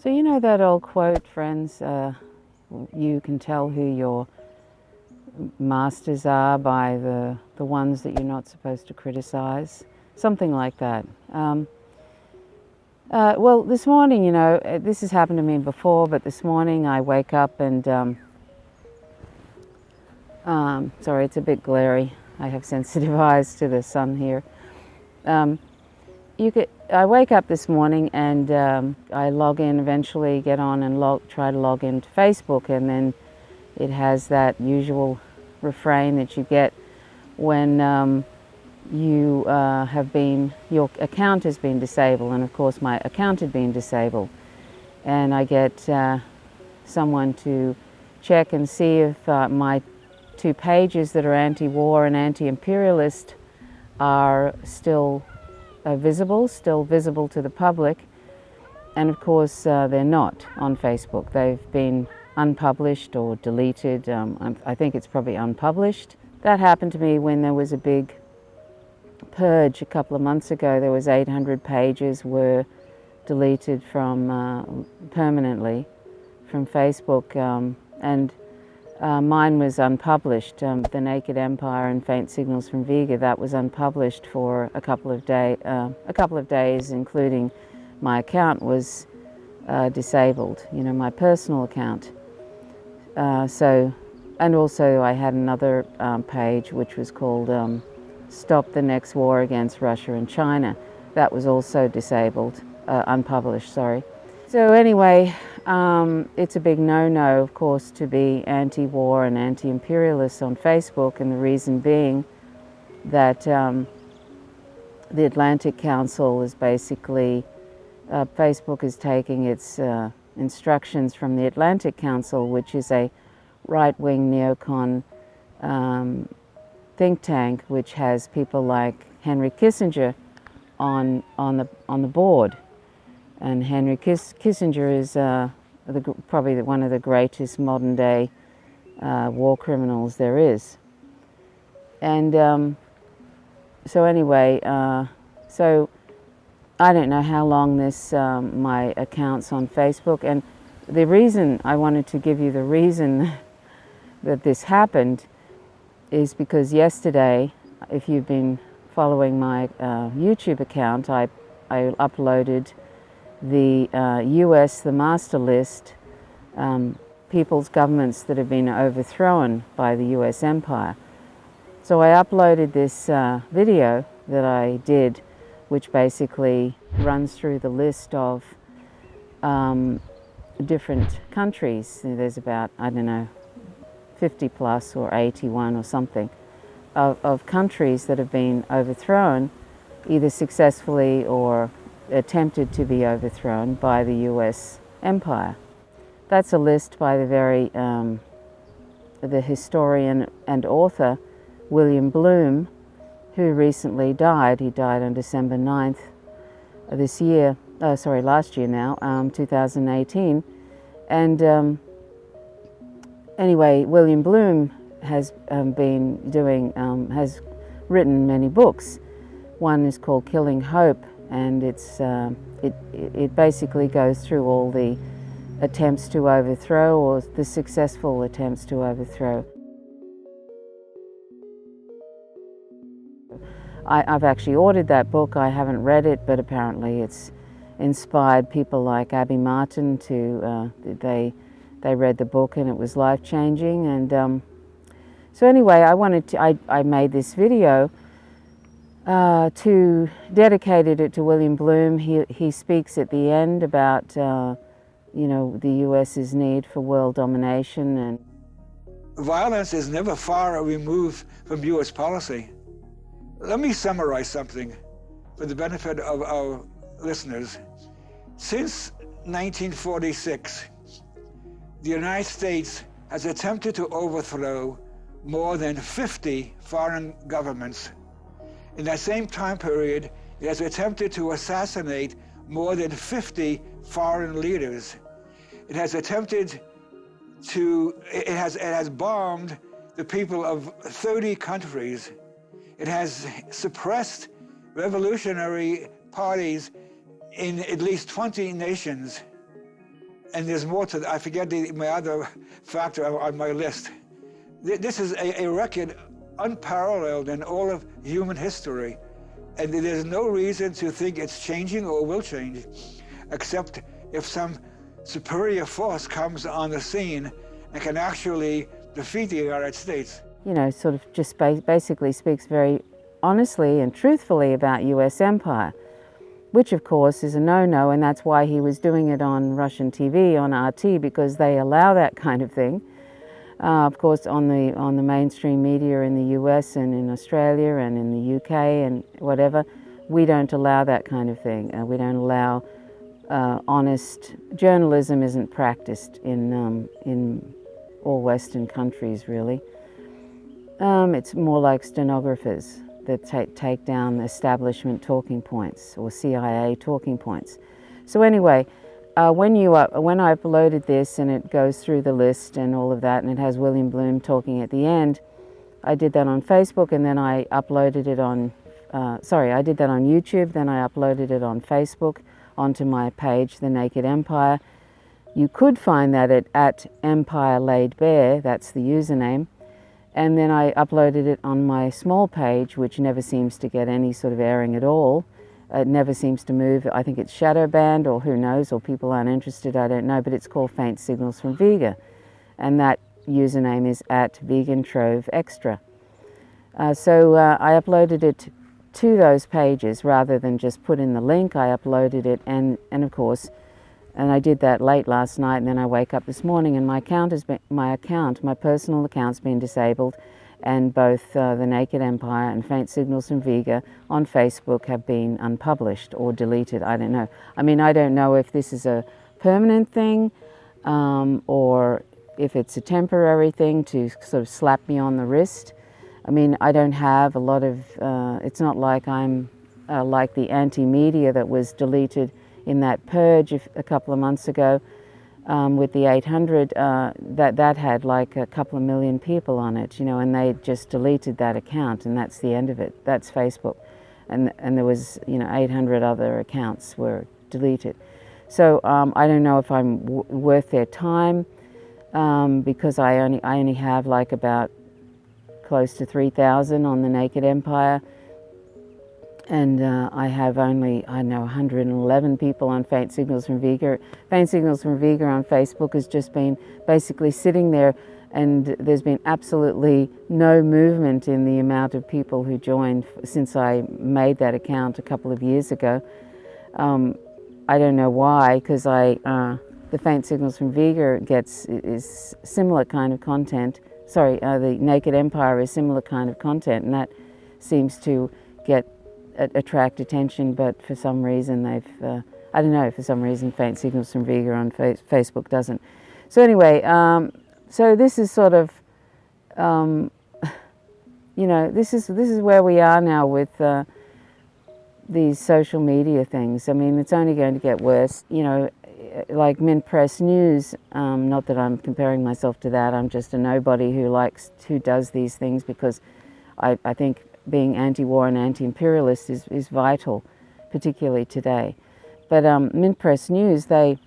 So you know that old quote, friends, you can tell who your masters are by the ones that you're not supposed to criticize? Something like that. Well, this morning, you know, this has happened to me before, but this morning I wake up and, sorry, it's a bit glary. I have sensitive eyes to the sun here. I wake up this morning and I log in, eventually get on and try to log into Facebook, and then it has that usual refrain that you get when your account has been disabled, and of course my account had been disabled, and I get someone to check and see if my two pages that are anti-war and anti-imperialist are still still visible to the public, and of course they're not on Facebook. They've been unpublished or deleted. I think it's probably unpublished. That happened to me when there was a big purge a couple of months ago. There was 800 pages were deleted from permanently from Facebook, and mine was unpublished. The Naked Empire and Faint Signals from Vega, that was unpublished for a couple of days, including my account was disabled. You know, my personal account. And also I had another page which was called Stop the Next War Against Russia and China. That was also disabled, unpublished, sorry. So anyway, it's a big no-no, of course, to be anti-war and anti-imperialist on Facebook, and the reason being that the Atlantic Council is basically, Facebook is taking its instructions from the Atlantic Council, which is a right-wing neocon think tank, which has people like Henry Kissinger on the board. And Henry Kissinger is probably one of the greatest modern-day war criminals there is. And so anyway, so I don't know how long my account's on Facebook, and the reason I wanted to give you the reason that this happened is because yesterday, if you've been following my YouTube account, I uploaded the the master list, people's governments that have been overthrown by the US empire. So I uploaded this video that I did, which basically runs through the list of different countries. There's about, I don't know, 50 plus or 81 or something of countries that have been overthrown, either successfully or attempted to be overthrown by the US empire. That's a list by the historian and author William Bloom, who recently died. He died on December 9th this year, last year now, 2018. And anyway, William Bloom has has written many books. One is called Killing Hope, and it basically goes through all the attempts to overthrow, or the successful attempts to overthrow. I've actually ordered that book. I haven't read it, but apparently it's inspired people like Abby Martin to, they read the book and it was life-changing. And so anyway, I made this video to dedicated it to William Bloom. He speaks at the end about you know, the US's need for world domination. And violence is never far removed from US policy. Let me summarize something for the benefit of our listeners. Since 1946, the United States has attempted to overthrow more than 50 foreign governments. In that same time period, it has attempted to assassinate more than 50 foreign leaders. It has attempted to, it has bombed the people of 30 countries. It has suppressed revolutionary parties in at least 20 nations. And there's more to that. I forget my other factor on my list. This is a record unparalleled in all of human history. And there's no reason to think it's changing or will change, except if some superior force comes on the scene and can actually defeat the United States. You know, sort of just basically speaks very honestly and truthfully about US empire, which of course is a no-no, and that's why he was doing it on Russian TV, on RT, because they allow that kind of thing. Of course, on the mainstream media in the US and in Australia and in the UK and whatever, we don't allow that kind of thing. We don't allow honest journalism. Isn't practiced in all Western countries, really. It's more like stenographers that take down establishment talking points or CIA talking points. So anyway, when I uploaded this and it goes through the list and all of that, and it has William Bloom talking at the end, I did that on Facebook, and then I uploaded it on, I did that on YouTube, then I uploaded it on Facebook onto my page, The Naked Empire. You could find that at Empire Laid Bare, that's the username. And then I uploaded it on my small page, which never seems to get any sort of airing at all. It never seems to move. I think it's shadow banned, or who knows, or people aren't interested, I don't know, but it's called Faint Signals from Vega. And that username is @VeganTroveExtra. So I uploaded it to those pages rather than just put in the link. I uploaded it, and of course, and I did that late last night, and then I wake up this morning and my personal account's been disabled, and both The Naked Empire and Faint Signals from Vega on Facebook have been unpublished or deleted. I don't know. I mean, I don't know if this is a permanent thing or if it's a temporary thing to sort of slap me on the wrist. I mean, I don't have a lot of, it's not like I'm like the anti-media that was deleted in that purge a couple of months ago with the 800, that had like a couple of million people on it, you know, and they just deleted that account, and that's the end of it. That's Facebook. And there was, you know, 800 other accounts were deleted. So I don't know if I'm worth their time because I only have like about close to 3,000 on The Naked Empire. And I have only, I know, 111 people on Faint Signals from Vega. Faint Signals from Vega on Facebook has just been basically sitting there, and there's been absolutely no movement in the amount of people who joined since I made that account a couple of years ago. I don't know why, because the Faint Signals from Vega is similar kind of content. Sorry, the Naked Empire is similar kind of content, and that seems to attract attention, but for some reason they've, I don't know, for some reason Faint Signals from Vega on Facebook doesn't. So anyway, so this is sort of, you know, this is where we are now with these social media things. I mean, it's only going to get worse, you know, like Mint Press News, not that I'm comparing myself to that, I'm just a nobody who does these things, because I think being anti-war and anti-imperialist is vital, particularly today. But Mint Press News, they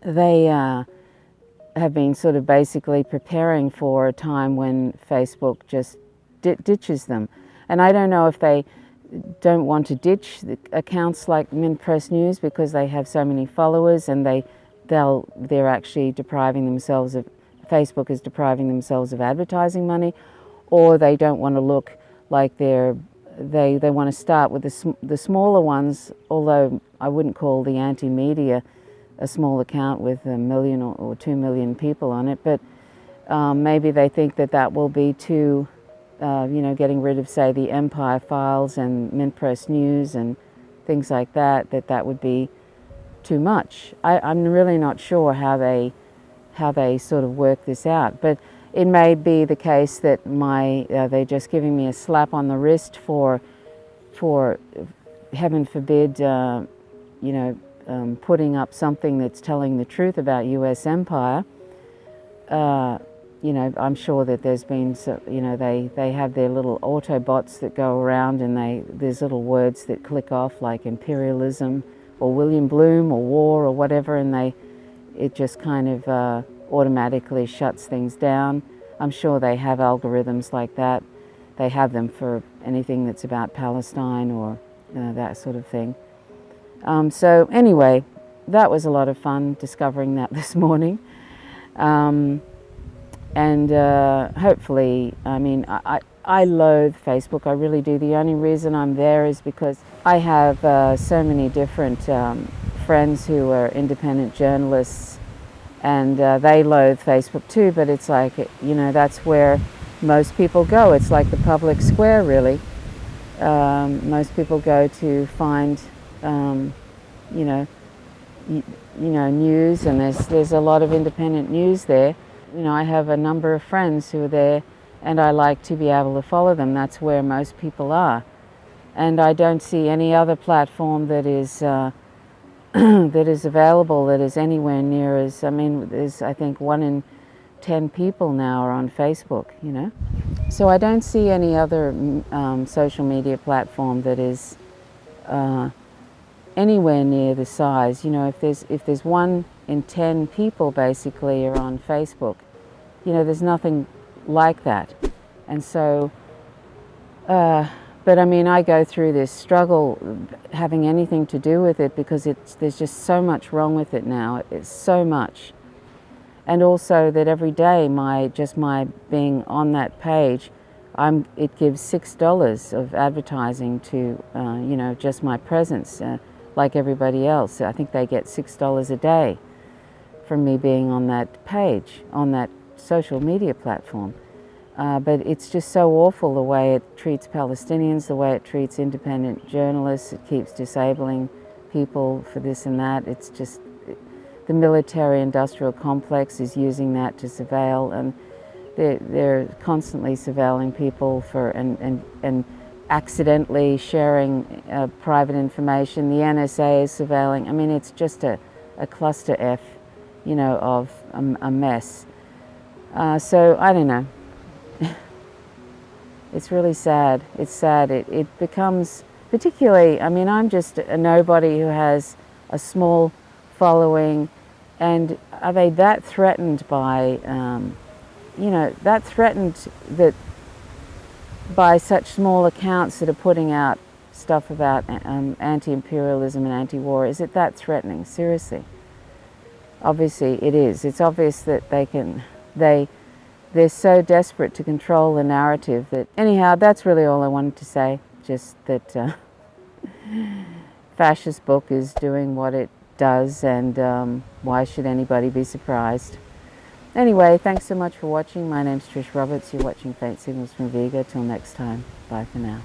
have been sort of basically preparing for a time when Facebook just ditches them. And I don't know if they don't want to ditch the accounts like Mint Press News because they have so many followers, and they're actually depriving themselves of, Facebook is depriving themselves of advertising money, or they don't want to look like they want to start with the smaller ones, although I wouldn't call the anti-media a small account with 1 million or 2 million people on it, but maybe they think that will be too, you know, getting rid of, say, the Empire Files and Mint Press News and things like that would be too much. I'm really not sure how they sort of work this out, but it may be the case that they're just giving me a slap on the wrist for heaven forbid, you know, putting up something that's telling the truth about US empire. You know, I'm sure that there's been, you know, they have their little Autobots that go around, and there's little words that click off like imperialism or William Bloom or war or whatever, and it just kind of automatically shuts things down. I'm sure they have algorithms like that. They have them for anything that's about Palestine or that sort of thing. So anyway, that was a lot of fun discovering that this morning. And hopefully, I mean, I loathe Facebook, I really do. The only reason I'm there is because I have so many different friends who are independent journalists, and they loathe Facebook too, but it's like, you know, that's where most people go. It's like the public square, really. Most people go to find, you know, news, and there's a lot of independent news there. You know, I have a number of friends who are there, and I like to be able to follow them. That's where most people are. And I don't see any other platform that is that is available that is anywhere near as, I mean, there's, I think 1 in 10 people now are on Facebook, you know. So I don't see any other social media platform that is anywhere near the size. You know, if there's 1 in 10 people basically are on Facebook, you know, there's nothing like that. And so, but I mean, I go through this struggle having anything to do with it because there's just so much wrong with it now. It's so much. And also that every day just my being on that page, it gives $6 of advertising to, you know, just my presence, like everybody else. I think they get $6 a day from me being on that page, on that social media platform. But it's just so awful the way it treats Palestinians, the way it treats independent journalists. It keeps disabling people for this and that. It's just, the military-industrial complex is using that to surveil, and they're constantly surveilling people for and accidentally sharing private information. The NSA is surveilling. I mean, it's just a cluster F, you know, of a mess. So I don't know. It's really sad. It's sad. It becomes, particularly, I mean, I'm just a nobody who has a small following, and are they that threatened by, you know, that threatened that by such small accounts that are putting out stuff about anti-imperialism and anti-war? Is it that threatening? Seriously. Obviously it is. It's obvious that they're so desperate to control the narrative that, anyhow, that's really all I wanted to say. Just that fascist book is doing what it does, and why should anybody be surprised? Anyway, thanks so much for watching. My name's Trish Roberts. You're watching Faint Signals from Vega. Till next time, bye for now.